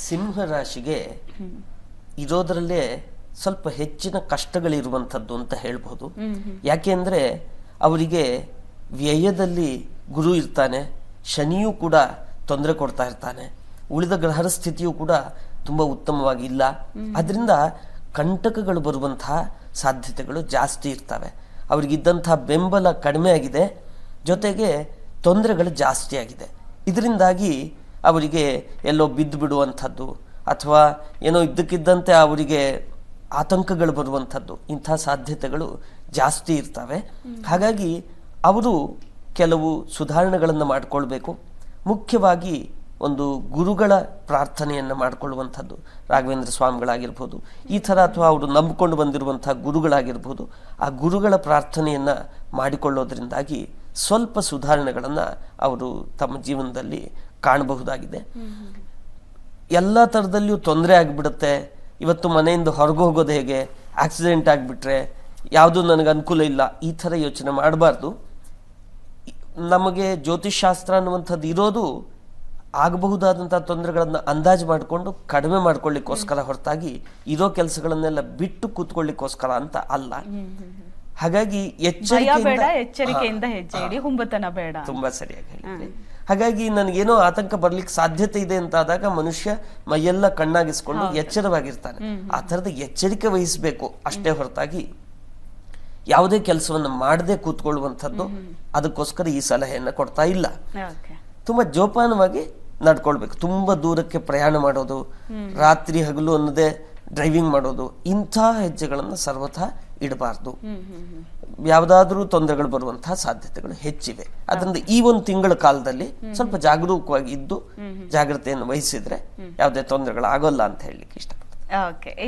ಸಿಂಹ ರಾಶಿಗೆ ಇರೋದ್ರಲ್ಲೇ ಸ್ವಲ್ಪ ಹೆಚ್ಚಿನ ಕಷ್ಟಗಳಿರುವಂಥದ್ದು ಅಂತ ಹೇಳ್ಬೋದು. ಯಾಕೆಂದ್ರೆ ಅವರಿಗೆ ವ್ಯಯದಲ್ಲಿ ಗುರು ಇರ್ತಾನೆ, ಶನಿಯೂ ಕೂಡ ತೊಂದರೆ ಕೊಡ್ತಾ ಇರ್ತಾನೆ, ಉಳಿದ ಗ್ರಹರ ಸ್ಥಿತಿಯೂ ಕೂಡ ತುಂಬಾ ಉತ್ತಮವಾಗಿ ಇಲ್ಲ. ಅದರಿಂದ ಕಂಟಕಗಳು ಬರುವಂತಹ ಸಾಧ್ಯತೆಗಳು ಜಾಸ್ತಿ ಇರ್ತವೆ. ಅವ್ರಿಗಿದ್ದಂತಹ ಬೆಂಬಲ ಕಡಿಮೆ ಆಗಿದೆ, ಜೊತೆಗೆ ತೊಂದರೆಗಳು ಜಾಸ್ತಿ ಆಗಿದೆ. ಇದರಿಂದಾಗಿ ಅವರಿಗೆ ಎಲ್ಲೋ ಬಿದ್ದು ಬಿಡುವಂಥದ್ದು ಅಥವಾ ಏನೋ ಇದ್ದಕ್ಕಿದ್ದಂತೆ ಅವರಿಗೆ ಆತಂಕಗಳು ಬರುವಂಥದ್ದು, ಇಂಥ ಸಾಧ್ಯತೆಗಳು ಜಾಸ್ತಿ ಇರ್ತವೆ. ಹಾಗಾಗಿ ಅವರು ಕೆಲವು ಸುಧಾರಣೆಗಳನ್ನು ಮಾಡಿಕೊಳ್ಬೇಕು. ಮುಖ್ಯವಾಗಿ ಒಂದು ಗುರುಗಳ ಪ್ರಾರ್ಥನೆಯನ್ನು ಮಾಡಿಕೊಳ್ಳುವಂಥದ್ದು, ರಾಘವೇಂದ್ರ ಸ್ವಾಮಿಗಳಾಗಿರ್ಬೋದು ಈ ಥರ, ಅಥವಾ ಅವರು ನಂಬಿಕೊಂಡು ಬಂದಿರುವಂಥ ಗುರುಗಳಾಗಿರ್ಬೋದು, ಆ ಗುರುಗಳ ಪ್ರಾರ್ಥನೆಯನ್ನು ಮಾಡಿಕೊಳ್ಳೋದ್ರಿಂದಾಗಿ ಸ್ವಲ್ಪ ಸುಧಾರಣೆಗಳನ್ನು ಅವರು ತಮ್ಮ ಜೀವನದಲ್ಲಿ ಕಾಣಬಹುದಾಗಿದೆ. ಎಲ್ಲ ಥರದಲ್ಲಿಯೂ ತೊಂದರೆ ಆಗಿಬಿಡುತ್ತೆ. ಇವತ್ತು ಮನೆಯಿಂದ ಹೊರಗೆ ಹೋಗೋದು ಹೇಗೆ, ಆಕ್ಸಿಡೆಂಟ್ ಆಗಿಬಿಟ್ರೆ ಯಾವುದು ನನಗೆ ಅನುಕೂಲ ಇಲ್ಲ, ಈ ಥರ ಯೋಚನೆ ಮಾಡಬಾರ್ದು. ನಮಗೆ ಜ್ಯೋತಿಷ್ಶಾಸ್ತ್ರ ಅನ್ನುವಂಥದ್ದು ಇರೋದು ಆಗಬಹುದಾದಂಥ ತೊಂದರೆಗಳನ್ನು ಅಂದಾಜು ಮಾಡಿಕೊಂಡು ಕಡಿಮೆ ಮಾಡ್ಕೊಳ್ಳಿಕ್ಕೋಸ್ಕರ ಹೊರತಾಗಿ ಇರೋ ಕೆಲಸಗಳನ್ನೆಲ್ಲ ಬಿಟ್ಟು ಕೂತ್ಕೊಳ್ಳಿಕ್ಕೋಸ್ಕರ ಅಂತ ಅಲ್ಲ. ಹಾಗಾಗಿ ಎಚ್ಚರಿಕೆಯಿಂದ ಹೆಜ್ಜೆ ಇಡಿ, ಹುಂಬತನ ಬೇಡ. ತುಂಬಾ ಸರಿಯಾಗಿ ಹೇಳಿದ್ರಿ. ಹಾಗಾಗಿ ನನಗೇನೋ ಆತಂಕ ಬರ್ಲಿಕ್ಕೆ ಸಾಧ್ಯತೆ ಇದೆ ಅಂತ ಆದಾಗ ಮನುಷ್ಯ ಮೈಯೆಲ್ಲ ಕಣ್ಣಾಗಿಸ್ಕೊಂಡು ಎಚ್ಚರವಾಗಿರ್ತಾನೆ. ಆ ಥರದ ಎಚ್ಚರಿಕೆ ವಹಿಸಬೇಕು ಅಷ್ಟೇ ಹೊರತಾಗಿ ಯಾವುದೇ ಕೆಲಸವನ್ನು ಮಾಡದೆ ಕೂತ್ಕೊಳ್ಳುವಂಥದ್ದು, ಅದಕ್ಕೋಸ್ಕರ ಈ ಸಲಹೆಯನ್ನು ಕೊಡ್ತಾ ಇಲ್ಲ. ತುಂಬಾ ಜೋಪಾನವಾಗಿ ನಡ್ಕೊಳ್ಬೇಕು. ತುಂಬಾ ದೂರಕ್ಕೆ ಪ್ರಯಾಣ ಮಾಡೋದು, ರಾತ್ರಿ ಹಗಲು ಅನ್ನೋದೇ ಡ್ರೈವಿಂಗ್ ಮಾಡೋದು, ಇಂಥ ಹೆಜ್ಜೆಗಳನ್ನು ಸರ್ವಥಾ ಇಡಬಾರ್ದು. ಯಾವುದಾದ್ರೂ ತೊಂದರೆಗಳು ಬರುವಂತಹ ಸಾಧ್ಯತೆಗಳು ಹೆಚ್ಚಿವೆ. ಅದರಿಂದ ಈ ಒಂದು ತಿಂಗಳ ಕಾಲದಲ್ಲಿ ಸ್ವಲ್ಪ ಜಾಗರೂಕವಾಗಿ ಇದ್ದು ಜಾಗ್ರತೆಯನ್ನು ವಹಿಸಿದ್ರೆ ಯಾವುದೇ ತೊಂದರೆಗಳು ಆಗೋಲ್ಲ ಅಂತ ಹೇಳಲಿಕ್ಕೆ ಇಷ್ಟಪಡ್ತೀನಿ.